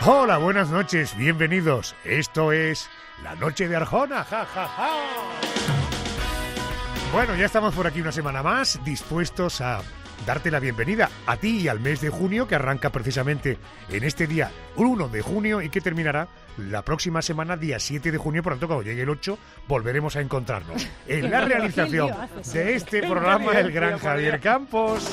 Hola, buenas noches, bienvenidos. Esto es La Noche de Arjona, ja, ja, ja. Bueno, ya estamos por aquí una semana más, dispuestos a darte la bienvenida a ti y al mes de junio, que arranca precisamente en este día 1 de junio y que terminará la próxima semana, día 7 de junio. Por tanto, cuando llegue el 8, volveremos a encontrarnos. En la realización de este programa, el gran Javier Campos.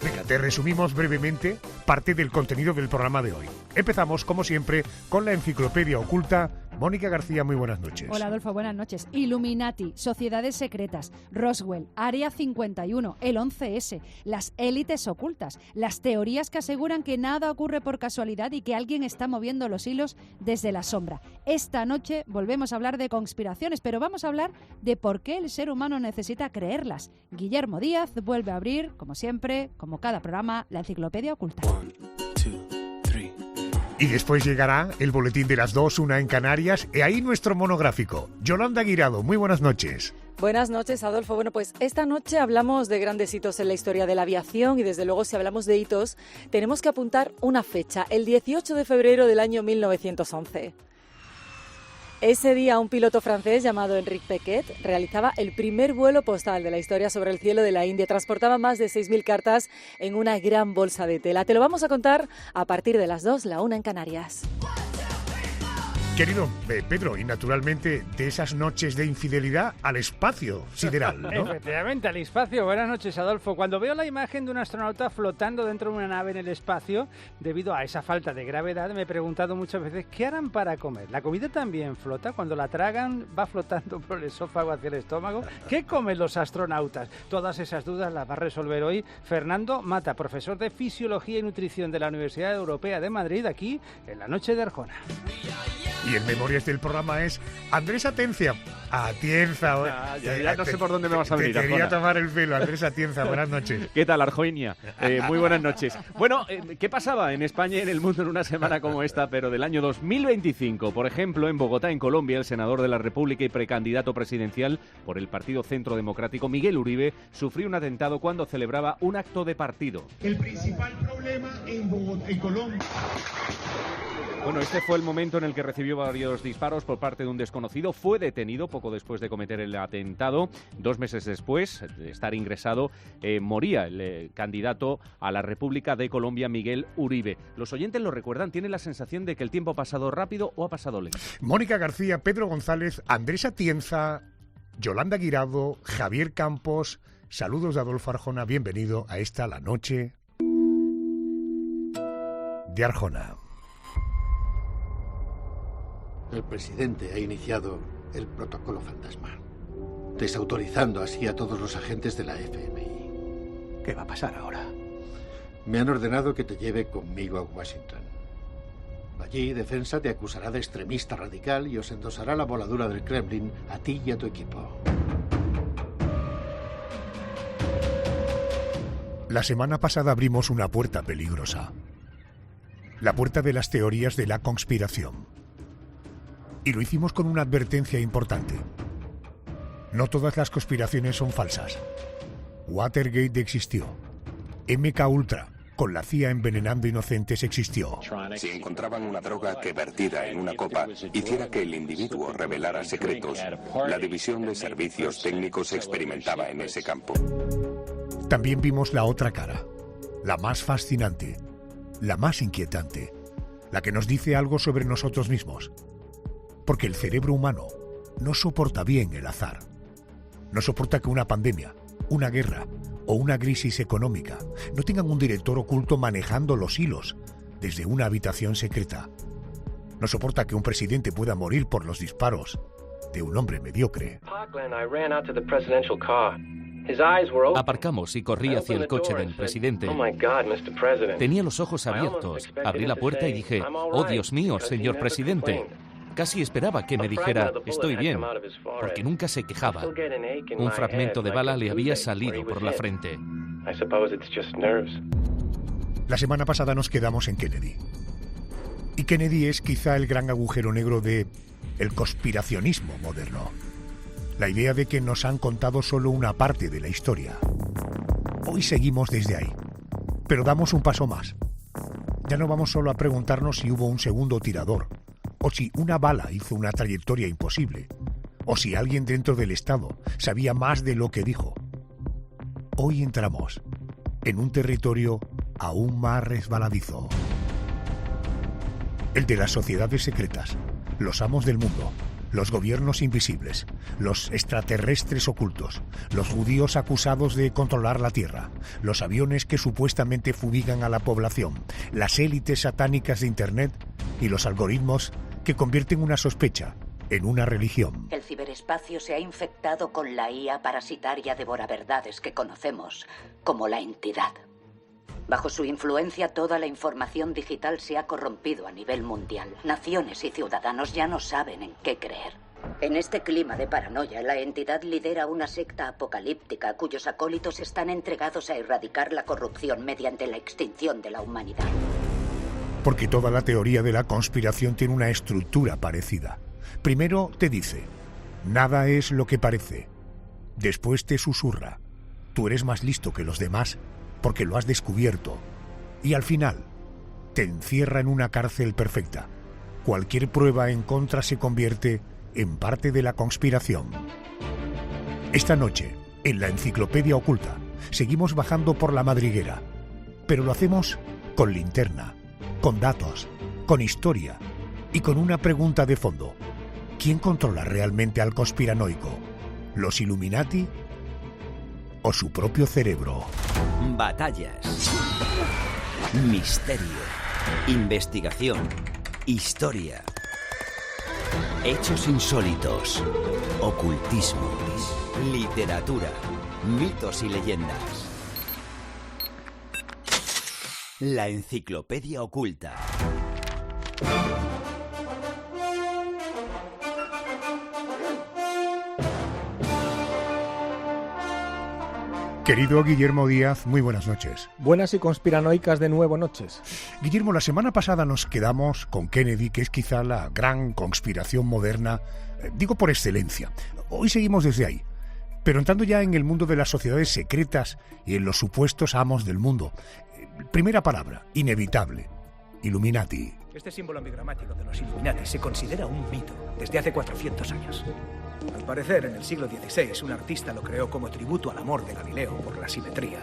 Venga, te resumimos brevemente parte del contenido del programa de hoy. Empezamos, como siempre, con la enciclopedia oculta. Mónica García, muy buenas noches. Hola, Adolfo, buenas noches. Illuminati, sociedades secretas, Roswell, Área 51, el 11S, las élites ocultas, las teorías que aseguran que nada ocurre por casualidad y que alguien está moviendo los hilos desde la sombra. Esta noche volvemos a hablar de conspiraciones, pero vamos a hablar de por qué el ser humano necesita creerlas. Guillermo Díaz vuelve a abrir, como siempre, como cada programa, la enciclopedia oculta. 1, 2, 3. Y después llegará el boletín de las 2, 1 en Canarias, y ahí nuestro monográfico. Yolanda Guirado, muy buenas noches. Buenas noches, Adolfo. Bueno, pues esta noche hablamos de grandes hitos en la historia de la aviación y desde luego si hablamos de hitos tenemos que apuntar una fecha, el 18 de febrero del año 1911. Ese día un piloto francés llamado Enrique Pequet realizaba el primer vuelo postal de la historia sobre el cielo de la India. Transportaba más de 6.000 cartas en una gran bolsa de tela. Te lo vamos a contar a partir de las 2, la 1 en Canarias. Querido Pedro, y naturalmente de esas noches de infidelidad al espacio sideral, ¿no? Efectivamente, al espacio. Buenas noches, Adolfo. Cuando veo la imagen de un astronauta flotando dentro de una nave en el espacio, debido a esa falta de gravedad, me he preguntado muchas veces, ¿qué harán para comer? ¿La comida también flota? Cuando la tragan, ¿va flotando por el esófago hacia el estómago? ¿Qué comen los astronautas? Todas esas dudas las va a resolver hoy Fernando Mata, profesor de Fisiología y Nutrición de la Universidad Europea de Madrid, aquí en La Noche de Arjona. Y en memorias del programa es Andrés Atienza. Atienza. Ya no sé por dónde me vas a venir, Te quería Arjona. tomar el pelo, Andrés Atienza. Buenas noches. ¿Qué tal, Arjoinia? Muy buenas noches. Bueno, ¿qué pasaba en España y en el mundo en una semana como esta, pero del año 2025? Por ejemplo, en Bogotá, en Colombia, el senador de la República y precandidato presidencial por el Partido Centro Democrático, Miguel Uribe, sufrió un atentado cuando celebraba un acto de partido. El principal problema en Bogotá, en Colombia. Bueno, este fue el momento en el que recibió varios disparos por parte de un desconocido. Fue detenido poco después de cometer el atentado. 2 meses después de estar ingresado, moría el candidato a la República de Colombia, Miguel Uribe. Los oyentes lo recuerdan, tienen la sensación de que el tiempo ha pasado rápido o ha pasado lento. Mónica García, Pedro González, Andrés Atienza, Yolanda Guirado, Javier Campos. Saludos de Adolfo Arjona. Bienvenido a esta La Noche de Arjona. El presidente ha iniciado el protocolo fantasma, desautorizando así a todos los agentes de la FMI. ¿Qué va a pasar ahora? Me han ordenado que te lleve conmigo a Washington. Allí, Defensa te acusará de extremista radical y os endosará la voladura del Kremlin a ti y a tu equipo. La semana pasada abrimos una puerta peligrosa. La puerta de las teorías de la conspiración. Y lo hicimos con una advertencia importante. No todas las conspiraciones son falsas. Watergate existió. MK Ultra, con la CIA envenenando inocentes, existió. Si encontraban una droga que vertida en una copa hiciera que el individuo revelara secretos, la división de servicios técnicos experimentaba en ese campo. También vimos la otra cara, la más fascinante, la más inquietante, la que nos dice algo sobre nosotros mismos. Porque el cerebro humano no soporta bien el azar. No soporta que una pandemia, una guerra o una crisis económica no tengan un director oculto manejando los hilos desde una habitación secreta. No soporta que un presidente pueda morir por los disparos de un hombre mediocre. Aparcamos y corrí hacia el coche del presidente. Tenía los ojos abiertos. Abrí la puerta y dije, «Oh, Dios mío, señor presidente». Casi esperaba que me dijera, «Estoy bien», porque nunca se quejaba. Un fragmento de bala le había salido por la frente. La semana pasada nos quedamos en Kennedy. Y Kennedy es quizá el gran agujero negro de el conspiracionismo moderno. La idea de que nos han contado solo una parte de la historia. Hoy seguimos desde ahí. Pero damos un paso más. Ya no vamos solo a preguntarnos si hubo un segundo tirador, o si una bala hizo una trayectoria imposible, o si alguien dentro del Estado sabía más de lo que dijo. Hoy entramos en un territorio aún más resbaladizo. El de las sociedades secretas, los amos del mundo, los gobiernos invisibles, los extraterrestres ocultos, los judíos acusados de controlar la Tierra, los aviones que supuestamente fumigan a la población, las élites satánicas de Internet y los algoritmos que convierten una sospecha en una religión. El ciberespacio se ha infectado con la IA parasitaria devoraverdades que conocemos como la entidad. Bajo su influencia, toda la información digital se ha corrompido a nivel mundial. Naciones y ciudadanos ya no saben en qué creer. En este clima de paranoia, la entidad lidera una secta apocalíptica cuyos acólitos están entregados a erradicar la corrupción mediante la extinción de la humanidad. Porque toda la teoría de la conspiración tiene una estructura parecida. Primero te dice, nada es lo que parece. Después te susurra, tú eres más listo que los demás porque lo has descubierto. Y al final, te encierra en una cárcel perfecta. Cualquier prueba en contra se convierte en parte de la conspiración. Esta noche, en la Enciclopedia Oculta, seguimos bajando por la madriguera, pero lo hacemos con linterna, con datos, con historia y con una pregunta de fondo. ¿Quién controla realmente al conspiranoico? ¿Los Illuminati o su propio cerebro? Batallas, misterio, investigación, historia, hechos insólitos, ocultismo, literatura, mitos y leyendas. La Enciclopedia Oculta. Querido Guillermo Díaz, muy buenas noches. Buenas y conspiranoicas de nuevo noches. Guillermo, la semana pasada nos quedamos con Kennedy, que es quizá la gran conspiración moderna, digo por excelencia. Hoy seguimos desde ahí, pero entrando ya en el mundo de las sociedades secretas y en los supuestos amos del mundo. Primera palabra, inevitable, Illuminati. Este símbolo ambigramático de los Illuminati se considera un mito desde hace 400 años. Al parecer, en el siglo XVI, un artista lo creó como tributo al amor de Galileo por la simetría.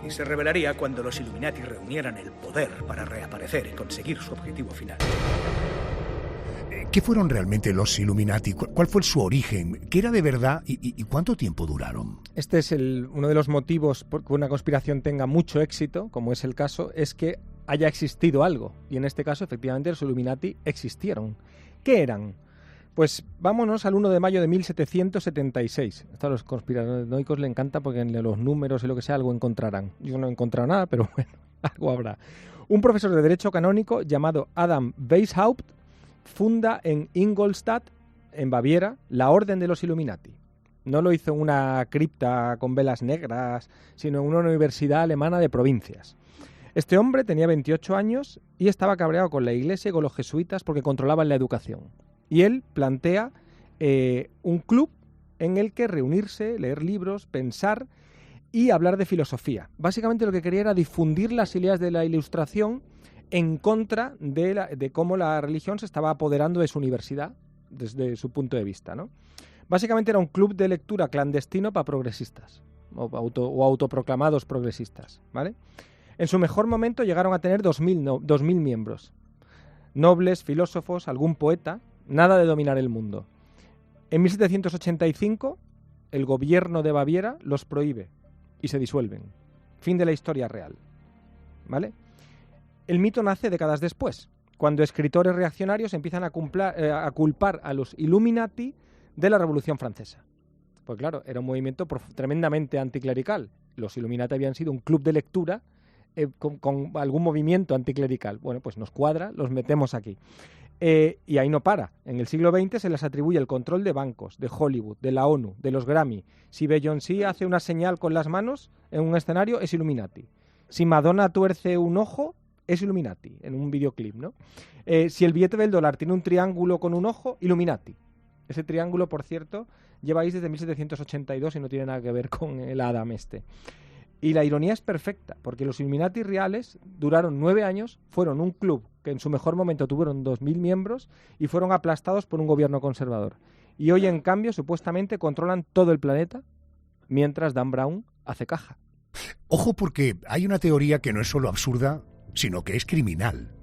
Y se revelaría cuando los Illuminati reunieran el poder para reaparecer y conseguir su objetivo final. ¿Qué fueron realmente los Illuminati? ¿Cuál fue su origen? ¿Qué era de verdad y cuánto tiempo duraron? Este es uno de los motivos por que una conspiración tenga mucho éxito, como es el caso, es que haya existido algo. Y en este caso, efectivamente, los Illuminati existieron. ¿Qué eran? Pues vámonos al 1 de mayo de 1776. Esto a los conspiranoicos le encanta porque en los números y lo que sea algo encontrarán. Yo no he encontrado nada, pero bueno, algo habrá. Un profesor de Derecho Canónico llamado Adam Weishaupt funda en Ingolstadt, en Baviera, la Orden de los Illuminati. No lo hizo en una cripta con velas negras, sino en una universidad alemana de provincias. Este hombre tenía 28 años y estaba cabreado con la Iglesia y con los jesuitas porque controlaban la educación. Y él plantea un club en el que reunirse, leer libros, pensar y hablar de filosofía. Básicamente lo que quería era difundir las ideas de la Ilustración en contra de cómo la religión se estaba apoderando de su universidad, desde su punto de vista, ¿no? Básicamente era un club de lectura clandestino para progresistas, o autoproclamados progresistas, ¿vale? En su mejor momento llegaron a tener 2.000 miembros. Nobles, filósofos, algún poeta, nada de dominar el mundo. En 1785, el gobierno de Baviera los prohíbe y se disuelven. Fin de la historia real, ¿vale? El mito nace décadas después, cuando escritores reaccionarios empiezan a culpar a los Illuminati de la Revolución Francesa. Pues claro, era un movimiento tremendamente anticlerical. Los Illuminati habían sido un club de lectura con algún movimiento anticlerical. Bueno, pues nos cuadra, los metemos aquí. Y ahí no para. En el siglo XX se les atribuye el control de bancos, de Hollywood, de la ONU, de los Grammy. Si Beyoncé hace una señal con las manos en un escenario, es Illuminati. Si Madonna tuerce un ojo, es Illuminati, en un videoclip, ¿no? Si el billete del dólar tiene un triángulo con un ojo, Illuminati. Ese triángulo, por cierto, lleva ahí desde 1782 y no tiene nada que ver con el Adam este. Y la ironía es perfecta, porque los Illuminati reales duraron 9 años, fueron un club que en su mejor momento tuvieron 2.000 miembros y fueron aplastados por un gobierno conservador. Y hoy, en cambio, supuestamente controlan todo el planeta, mientras Dan Brown hace caja. Ojo, porque hay una teoría que no es solo absurda, sino que es criminal.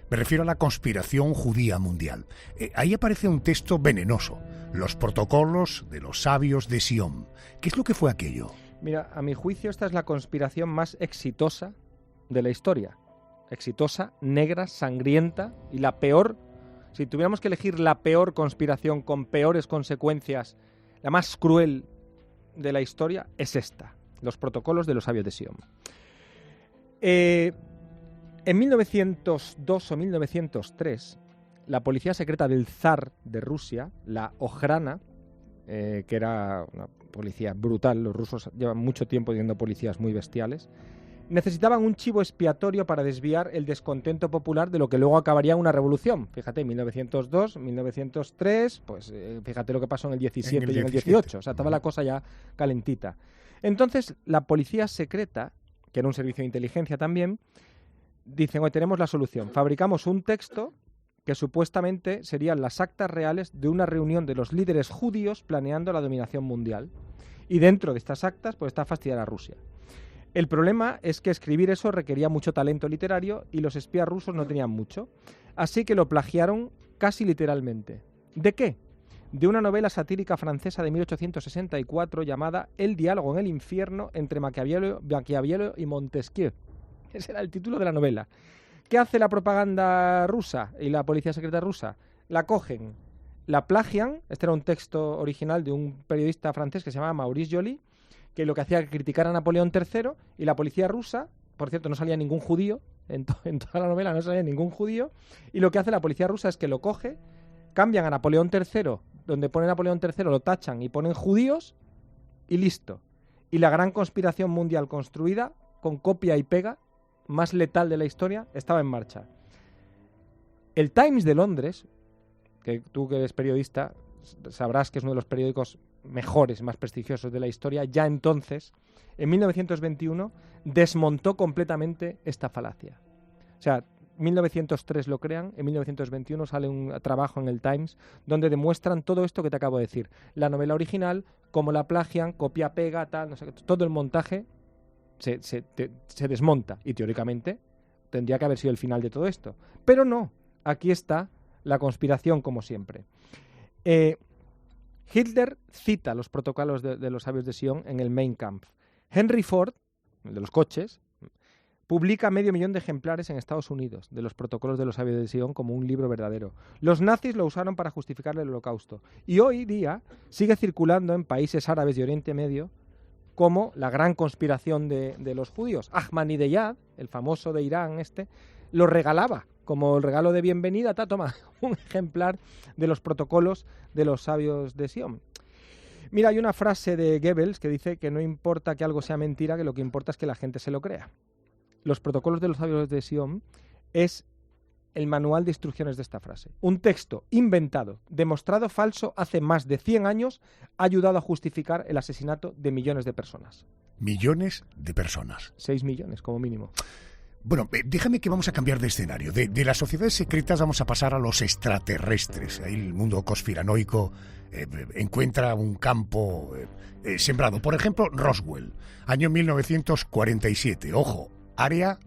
Me refiero a la conspiración judía mundial. Ahí aparece un texto venenoso, los protocolos de los sabios de Sion. ¿Qué es lo que fue aquello? Mira, a mi juicio esta es la conspiración más exitosa de la historia. Exitosa, negra, sangrienta y la peor. Si tuviéramos que elegir la peor conspiración con peores consecuencias, la más cruel de la historia, es esta. Los protocolos de los sabios de Sion. En 1902 o 1903, la policía secreta del zar de Rusia, la Ojrana, que era una policía brutal, los rusos llevan mucho tiempo teniendo policías muy bestiales, necesitaban un chivo expiatorio para desviar el descontento popular de lo que luego acabaría en una revolución. Fíjate, 1902, 1903, pues fíjate lo que pasó en el 17 y en el 18, o sea, estaba la cosa ya calentita. Entonces, la policía secreta, que era un servicio de inteligencia también, dicen, hoy tenemos la solución, fabricamos un texto que supuestamente serían las actas reales de una reunión de los líderes judíos planeando la dominación mundial. Y dentro de estas actas, pues está fastidiar a Rusia. El problema es que escribir eso requería mucho talento literario y los espías rusos no tenían mucho. Así que lo plagiaron casi literalmente. ¿De qué? De una novela satírica francesa de 1864 llamada El diálogo en el infierno entre Maquiavelo y Montesquieu. Ese era el título de la novela. ¿Qué hace la propaganda rusa y la policía secreta rusa? La cogen, la plagian. Este era un texto original de un periodista francés que se llamaba Maurice Joly, que lo que hacía era criticar a Napoleón III, y la policía rusa, por cierto, no salía ningún judío, en toda la novela no salía ningún judío, y lo que hace la policía rusa es que lo coge, cambian a Napoleón III, donde pone Napoleón III lo tachan y ponen judíos, y listo. Y la gran conspiración mundial construida, con copia y pega, más letal de la historia, estaba en marcha. El Times de Londres, que tú que eres periodista sabrás que es uno de los periódicos mejores, más prestigiosos de la historia, ya entonces, en 1921, desmontó completamente esta falacia. O sea, 1903 lo crean, en 1921 sale un trabajo en el Times donde demuestran todo esto que te acabo de decir. La novela original, cómo la plagian, copia-pega, tal, no sé qué, todo el montaje se desmonta y teóricamente tendría que haber sido el final de todo esto. Pero no, aquí está la conspiración como siempre. Hitler cita los protocolos de los sabios de Sion en el Mein Kampf. Henry Ford, el de los coches, publica 500.000 de ejemplares en Estados Unidos de los protocolos de los sabios de Sion como un libro verdadero. Los nazis lo usaron para justificar el Holocausto. Y hoy día sigue circulando en países árabes de Oriente Medio como la gran conspiración de los judíos. Ahmadinejad, el famoso de Irán lo regalaba como el regalo de bienvenida. Toma, un ejemplar de los protocolos de los sabios de Sion. Mira, hay una frase de Goebbels que dice que no importa que algo sea mentira, que lo que importa es que la gente se lo crea. Los protocolos de los sabios de Sion es el manual de instrucciones de esta frase. Un texto inventado, demostrado falso hace más de 100 años, ha ayudado a justificar el asesinato de millones de personas. Millones de personas. 6 millones, como mínimo. Bueno, déjame que vamos a cambiar de escenario. De las sociedades secretas vamos a pasar a los extraterrestres. Ahí el mundo conspiranoico encuentra un campo sembrado. Por ejemplo, Roswell, año 1947. Ojo, Área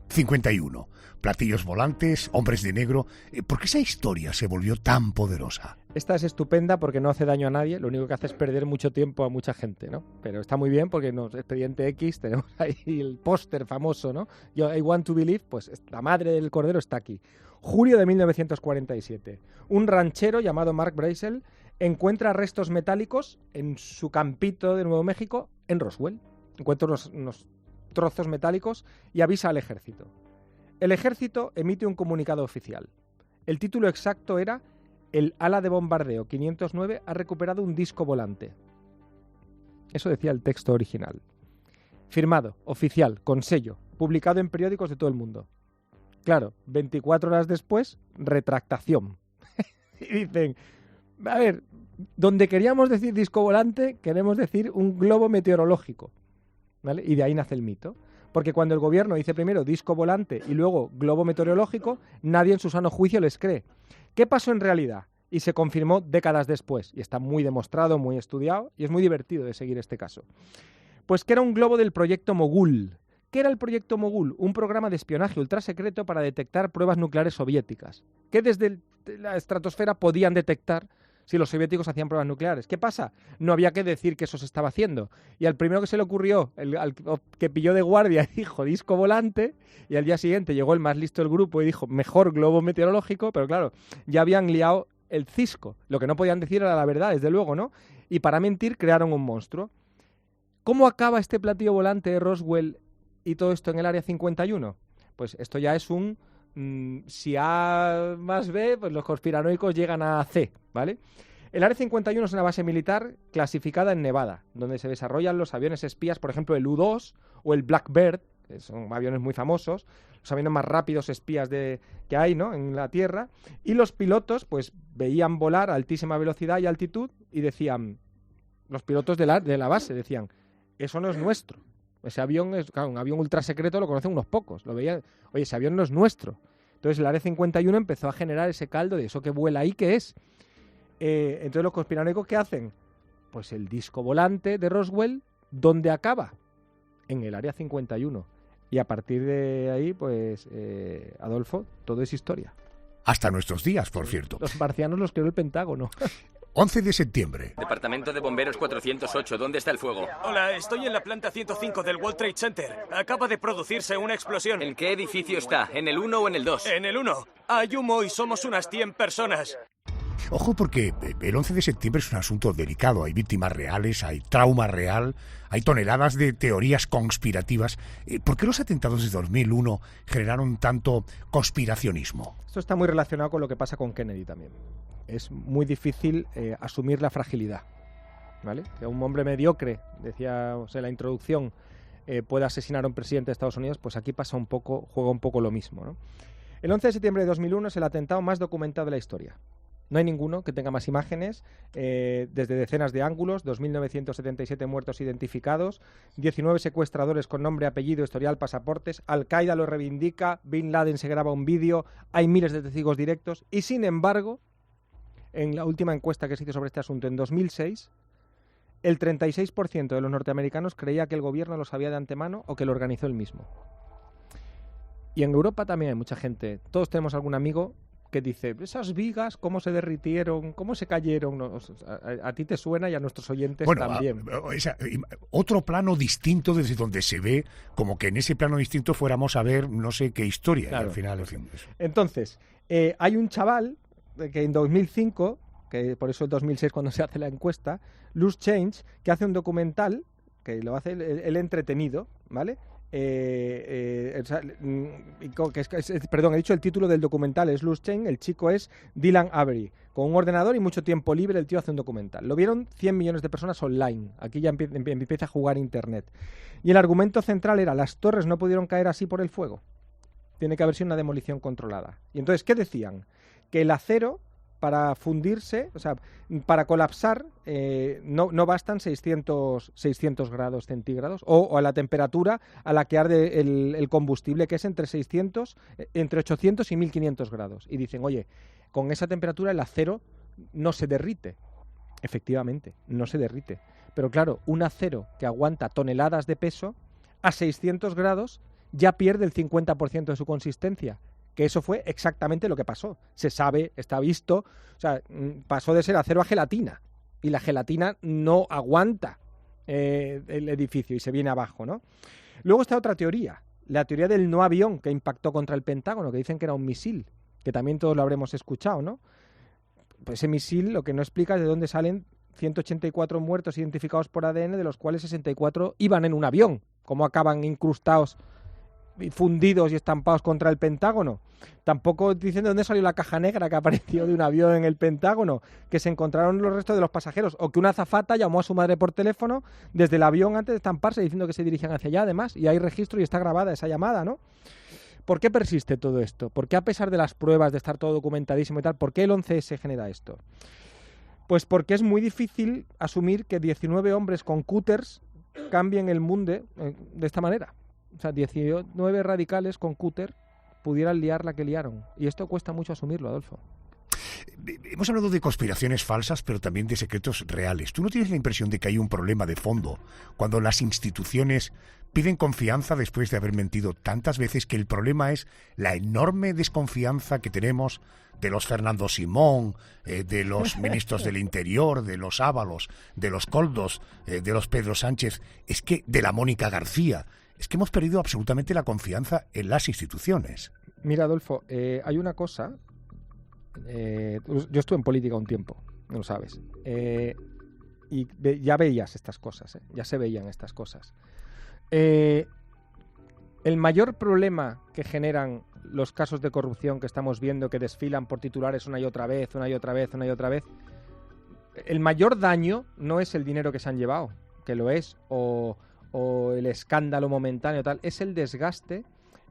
51. Platillos volantes, hombres de negro. ¿Por qué esa historia se volvió tan poderosa? Esta es estupenda porque no hace daño a nadie, lo único que hace es perder mucho tiempo a mucha gente, ¿no? Pero está muy bien porque en Expediente X tenemos ahí el póster famoso, ¿no? I Want to Believe, pues la madre del cordero está aquí. Julio de 1947. Un ranchero llamado Mark Brazel encuentra restos metálicos en su campito de Nuevo México en Roswell. Encuentra unos trozos metálicos y avisa al ejército. El ejército emite un comunicado oficial. El título exacto era: el ala de bombardeo 509 ha recuperado un disco volante. Eso decía el texto original. Firmado, oficial, con sello, publicado en periódicos de todo el mundo. Claro, 24 horas después, retractación. Y dicen, a ver, donde queríamos decir disco volante, queremos decir un globo meteorológico. ¿vale? Y de ahí nace el mito. Porque cuando el gobierno dice primero disco volante y luego globo meteorológico, nadie en su sano juicio les cree. ¿Qué pasó en realidad? Y se confirmó décadas después. Y está muy demostrado, muy estudiado, y es muy divertido de seguir este caso. Pues que era un globo del proyecto Mogul. ¿Qué era el proyecto Mogul? Un programa de espionaje ultrasecreto para detectar pruebas nucleares soviéticas, que desde la estratosfera podían detectar si los soviéticos hacían pruebas nucleares. ¿Qué pasa? No había que decir que eso se estaba haciendo. Y al primero que se le ocurrió, al que pilló de guardia, dijo disco volante, y al día siguiente llegó el más listo del grupo y dijo mejor globo meteorológico, pero claro, ya habían liado el cisco. Lo que no podían decir era la verdad, desde luego, ¿no? Y para mentir crearon un monstruo. ¿Cómo acaba este platillo volante de Roswell y todo esto en el Área 51? Pues esto ya es un... si A más B, pues los conspiranoicos llegan a C, ¿vale? El Área 51 es una base militar clasificada en Nevada, donde se desarrollan los aviones espías, por ejemplo, el U-2 o el Blackbird, que son aviones muy famosos, los aviones más rápidos espías que hay, ¿no?, en la Tierra, y los pilotos pues veían volar a altísima velocidad y altitud y decían, los pilotos de la base decían, eso no es nuestro. Ese avión es, claro, un avión ultra secreto, lo conocen unos pocos. Lo veían, oye, ese avión no es nuestro. Entonces el Área 51 empezó a generar ese caldo de eso que vuela ahí, ¿qué es? Entonces los conspiranoicos, ¿qué hacen? Pues el disco volante de Roswell, ¿dónde acaba? En el Área 51. Y a partir de ahí, pues, Adolfo, todo es historia. Hasta nuestros días, por cierto. Los marcianos los creó el Pentágono. 11 de septiembre. Departamento de Bomberos 408, ¿dónde está el fuego? Hola, estoy en la planta 105 del World Trade Center. Acaba de producirse una explosión. ¿En qué edificio está? ¿En el 1 o en el 2? En el 1. Hay humo y somos unas 100 personas. Ojo, porque el 11 de septiembre es un asunto delicado. Hay víctimas reales, hay trauma real, hay toneladas de teorías conspirativas. ¿Por qué los atentados de 2001 generaron tanto conspiracionismo? Esto está muy relacionado con lo que pasa con Kennedy también. Es muy difícil asumir la fragilidad, ¿vale? Que un hombre mediocre, decíamos en la introducción, puede asesinar a un presidente de Estados Unidos, pues aquí pasa un poco, juega un poco lo mismo, ¿no? El 11 de septiembre de 2001 es el atentado más documentado de la historia. No hay ninguno que tenga más imágenes, desde decenas de ángulos, 2.977 muertos identificados, 19 secuestradores con nombre, apellido, historial, pasaportes, Al-Qaeda lo reivindica, Bin Laden se graba un vídeo, hay miles de testigos directos y, sin embargo, en la última encuesta que se hizo sobre este asunto en 2006, el 36% de los norteamericanos creía que el gobierno lo sabía de antemano o que lo organizó él mismo. Y en Europa también hay mucha gente, todos tenemos algún amigo que dice, esas vigas, cómo se derritieron, cómo se cayeron. No, a ti te suena y a nuestros oyentes también. Otro plano distinto desde donde se ve como que en ese plano distinto fuéramos a ver no sé qué historia. Claro. Y al final, en fin, eso. Entonces, hay un chaval que en 2005, que por eso el 2006 cuando se hace la encuesta, Loose Change, que hace un documental, que lo hace el entretenido, ¿vale? Perdón, he dicho el título del documental, es Loose Change, el chico es Dylan Avery. Con un ordenador y mucho tiempo libre el tío hace un documental. Lo vieron 100 millones de personas online. Aquí ya empieza a jugar internet. Y el argumento central era, las torres no pudieron caer así por el fuego. Tiene que haber sido una demolición controlada. Y entonces, ¿qué decían? Que el acero, para fundirse, o sea, para colapsar, no bastan 600 grados centígrados o a la temperatura a la que arde el combustible, que es entre 800 y 1500 grados. Y dicen, oye, con esa temperatura el acero no se derrite. Efectivamente, no se derrite. Pero claro, un acero que aguanta toneladas de peso, a 600 grados ya pierde el 50% de su consistencia. Que eso fue exactamente lo que pasó. Se sabe, está visto, o sea, pasó de ser acero a gelatina. Y la gelatina no aguanta el edificio y se viene abajo, ¿no? Luego está otra teoría, la teoría del no avión que impactó contra el Pentágono, que dicen que era un misil, que también todos lo habremos escuchado, ¿no? Pues ese misil lo que no explica es de dónde salen 184 muertos identificados por ADN, de los cuales 64 iban en un avión. ¿Cómo acaban incrustados, fundidos y estampados contra el Pentágono? Tampoco dicen de dónde salió la caja negra que apareció de un avión en el Pentágono, que se encontraron los restos de los pasajeros, o que una azafata llamó a su madre por teléfono desde el avión antes de estamparse diciendo que se dirigían hacia allá, además, y hay registro y está grabada esa llamada, ¿no? ¿Por qué persiste todo esto? ¿Por qué, a pesar de las pruebas, de estar todo documentadísimo y tal, por qué el 11S genera esto? Pues porque es muy difícil asumir que 19 hombres con cúters cambien el mundo de esta manera. O sea, 19 radicales con cúter pudieran liar la que liaron. Y esto cuesta mucho asumirlo, Adolfo. Hemos hablado de conspiraciones falsas, pero también de secretos reales. ¿Tú no tienes la impresión de que hay un problema de fondo cuando las instituciones piden confianza después de haber mentido tantas veces, que el problema es la enorme desconfianza que tenemos de los Fernando Simón, de los ministros del Interior, de los Ábalos, de los Koldos, de los Pedro Sánchez, es que de la Mónica García? Es que hemos perdido absolutamente la confianza en las instituciones. Mira, Adolfo, hay una cosa. Yo estuve en política un tiempo, no lo sabes. Y ya veías estas cosas, ya se veían estas cosas. El mayor problema que generan los casos de corrupción que estamos viendo, que desfilan por titulares una y otra vez, el mayor daño no es el dinero que se han llevado, que lo es, o el escándalo momentáneo, tal, es el desgaste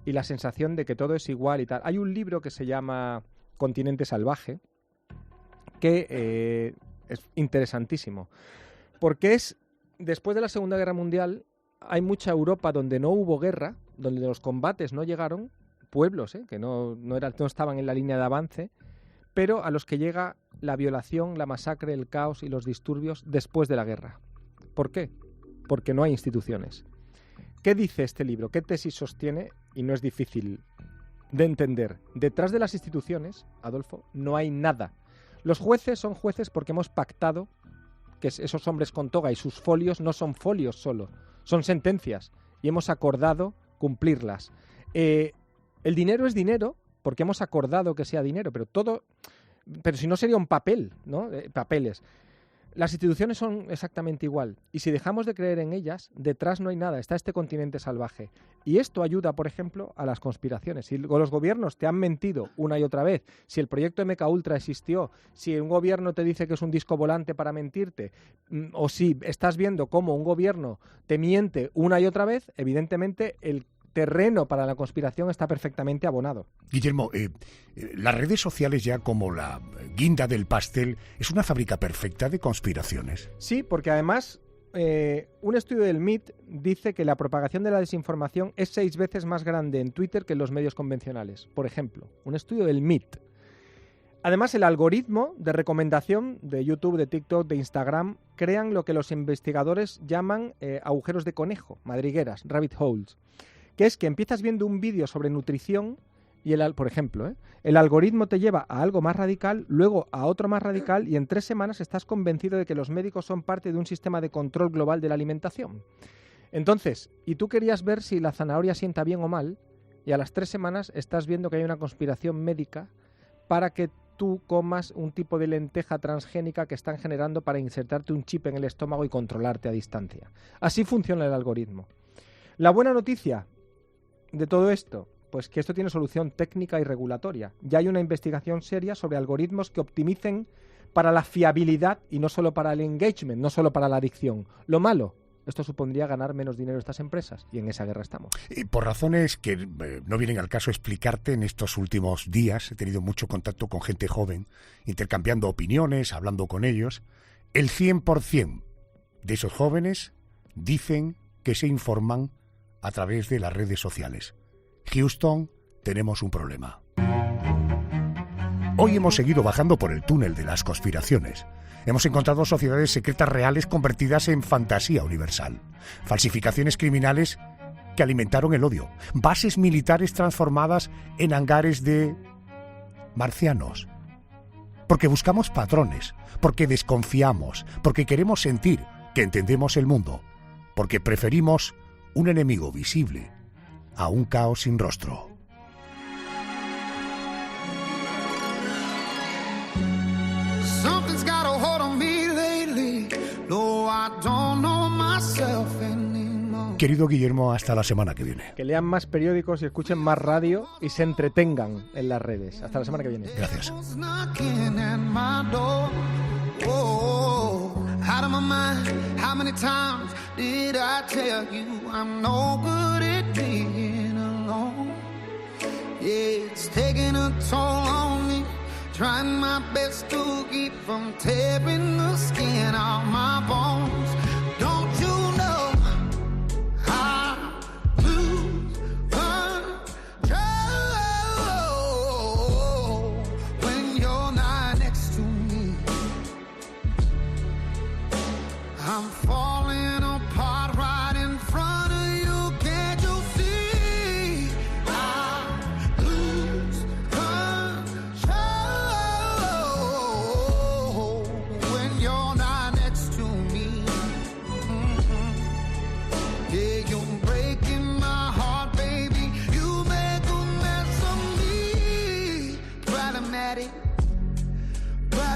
y la sensación de que todo es igual y tal. Hay un libro que se llama Continente Salvaje, que es interesantísimo, porque es, después de la Segunda Guerra Mundial, hay mucha Europa donde no hubo guerra, donde los combates no llegaron, pueblos que no estaban en la línea de avance, pero a los que llega la violación, la masacre, el caos y los disturbios después de la guerra. ¿Por qué? Porque no hay instituciones. ¿Qué dice este libro? ¿Qué tesis sostiene? Y no es difícil de entender. Detrás de las instituciones, Adolfo, no hay nada. Los jueces son jueces porque hemos pactado que esos hombres con toga y sus folios no son folios solo, son sentencias, y hemos acordado cumplirlas. El dinero es dinero porque hemos acordado que sea dinero, pero si no sería un papel, ¿no? Papeles. Las instituciones son exactamente igual, y si dejamos de creer en ellas, detrás no hay nada, está este continente salvaje. Y esto ayuda, por ejemplo, a las conspiraciones. Si los gobiernos te han mentido una y otra vez, si el proyecto MKUltra existió, si un gobierno te dice que es un disco volante para mentirte, o si estás viendo cómo un gobierno te miente una y otra vez, evidentemente el terreno para la conspiración está perfectamente abonado. Guillermo, las redes sociales, ya como la guinda del pastel, es una fábrica perfecta de conspiraciones. Sí, porque además un estudio del MIT dice que la propagación de la desinformación es 6 veces más grande en Twitter que en los medios convencionales. Por ejemplo, un estudio del MIT. Además, el algoritmo de recomendación de YouTube, de TikTok, de Instagram, crean lo que los investigadores llaman agujeros de conejo, madrigueras, rabbit holes, que es que empiezas viendo un vídeo sobre nutrición y, por ejemplo, el algoritmo te lleva a algo más radical, luego a otro más radical, y en 3 semanas estás convencido de que los médicos son parte de un sistema de control global de la alimentación. Entonces, y tú querías ver si la zanahoria sienta bien o mal, y a las 3 semanas estás viendo que hay una conspiración médica para que tú comas un tipo de lenteja transgénica que están generando para insertarte un chip en el estómago y controlarte a distancia. Así funciona el algoritmo. La buena noticia de todo esto, pues que esto tiene solución técnica y regulatoria. Ya hay una investigación seria sobre algoritmos que optimicen para la fiabilidad y no solo para el engagement, no solo para la adicción. Lo malo, esto supondría ganar menos dinero a estas empresas, y en esa guerra estamos. Y por razones que no vienen al caso explicarte, en estos últimos días he tenido mucho contacto con gente joven, intercambiando opiniones, hablando con ellos. El 100% de esos jóvenes dicen que se informan a través de las redes sociales. Houston, tenemos un problema. Hoy hemos seguido bajando por el túnel de las conspiraciones. Hemos encontrado sociedades secretas reales convertidas en fantasía universal. Falsificaciones criminales que alimentaron el odio. Bases militares transformadas en hangares de marcianos. Porque buscamos patrones, porque desconfiamos, porque queremos sentir que entendemos el mundo, porque preferimos un enemigo visible a un caos sin rostro. Querido Guillermo, hasta la semana que viene. Que lean más periódicos y escuchen más radio y se entretengan en las redes. Hasta la semana que viene. Gracias. Out of my mind, how many times did I tell you I'm no good at being alone? Yeah, it's taking a toll on me, trying my best to keep from tearing the skin off my bones. Don't you know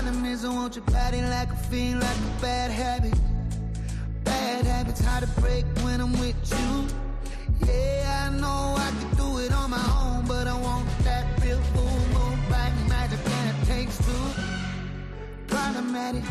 Problem is I want your body like a fiend, like a bad habit. Bad habits hard to break when I'm with you. Yeah, I know I could do it on my own, but I want that real full moon, black magic, and it takes two. Problematic.